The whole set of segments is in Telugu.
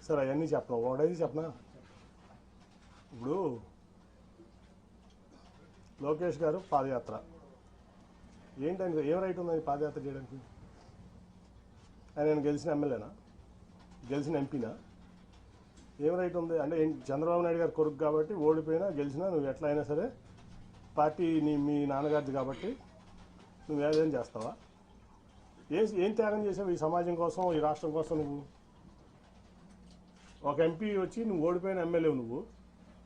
సార్ అవన్నీ చెప్పను, ఒకటైతే చెప్పనా. ఇప్పుడు లోకేష్ గారు పాదయాత్ర ఏంటంటే ఏం రైట్ ఉందని పాదయాత్ర చేయడానికి? ఆయన గెలిచిన ఎమ్మెల్యేనా, గెలిచిన ఎంపీనా? ఏం రైట్ ఉంది అంటే? చంద్రబాబు నాయుడు గారు కొడుకు కాబట్టి ఓడిపోయినా గెలిచినా నువ్వు ఎట్లా అయినా సరే పార్టీ మీ నాన్నగారిది కాబట్టి నువ్వు ఏదైనా చేస్తావా? ఏం త్యాగం చేసావు ఈ సమాజం కోసం, ఈ రాష్ట్రం కోసం? నువ్వు ఒక ఎంపీ వచ్చి నువ్వు ఓడిపోయిన ఎమ్మెల్యే, నువ్వు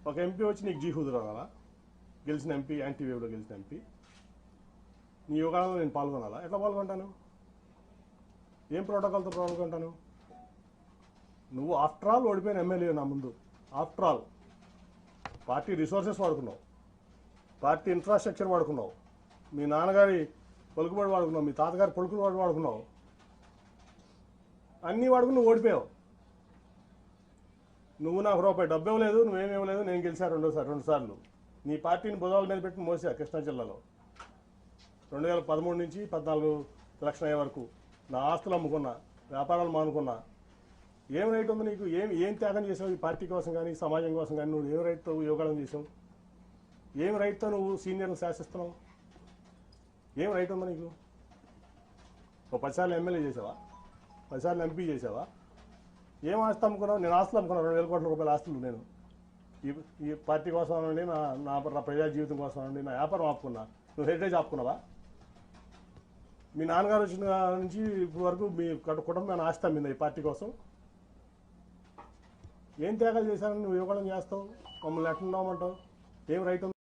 ఒక ఎంపీ వచ్చి నీకు జీహుదు రావాలా? గెలిచిన ఎంపీ, యాంటీ వేవ్లో గెలిచిన ఎంపీ నీ యోగాలలో నేను పాల్గొనాలా? ఎట్లా పాల్గొంటాను? ఏం ప్రోటోకాల్తో పాల్గొంటాను? నువ్వు ఆఫ్టర్ ఆల్ ఓడిపోయిన ఎమ్మెల్యే నా ముందు. ఆఫ్టర్ ఆల్ పార్టీ రిసోర్సెస్ వాడుకున్నావు, పార్టీ ఇన్ఫ్రాస్ట్రక్చర్ వాడుకున్నావు, మీ నాన్నగారి పలుకుబడి వాడుకున్నావు, మీ తాతగారి పలుకుబడి వాడుకున్నావు, అన్నీ వాడుకుని నువ్వు ఓడిపోయావు. నువ్వు నాకు రూపాయి డబ్బు ఇవ్వలేదు, నువ్వేమి ఇవ్వలేదు, నేను గెలిచా రెండు సార్లు. నీ పార్టీని భుజాల మీద పెట్టి మోసా కృష్ణా జిల్లాలో 2013 నుంచి 14 ఎలక్షన్ అయ్యే వరకు నా ఆస్తులు అమ్ముకున్నా, వ్యాపారాలు మానుకున్నా. ఏం రైట్ ఉంది నీకు? ఏం త్యాగం చేసావు ఈ పార్టీ కోసం కానీ, సమాజం కోసం కానీ? నువ్వు ఏం రైట్తో యోగాలను చేసావు? ఏం రైట్తో నువ్వు సీనియర్ని శాసిస్తున్నావు? ఏం రైట్ ఉందా నీకు? ఓ 10 సార్లు ఎమ్మెల్యే చేసావా? 10 సార్లు ఎంపీ చేసావా? ఏం ఆస్తి అమ్ముకున్నావు? నేను ఆస్తులు అమ్ముకున్నాను, 2,000 కోట్ల రూపాయల ఆస్తులు. నేను ఈ పార్టీ కోసం అనండి, నా ప్రజా జీవితం కోసం అనండి, నా వ్యాపారం ఆపుకున్నా. నువ్వు హెరిటేజ్ ఆపుకున్నావా? మీ నాన్నగారు వచ్చిన నుంచి ఇప్పుడు వరకు మీ కుటుంబాన్ని ఆస్తి అమ్మిందా ఈ పార్టీ కోసం? ఏం త్యాగాలు చేశారని నువ్వు ఇవ్వడం చేస్తావు? మమ్మల్ని ఎట్లా ఉన్నామంటావు? ఏం రైట్ ఉంది?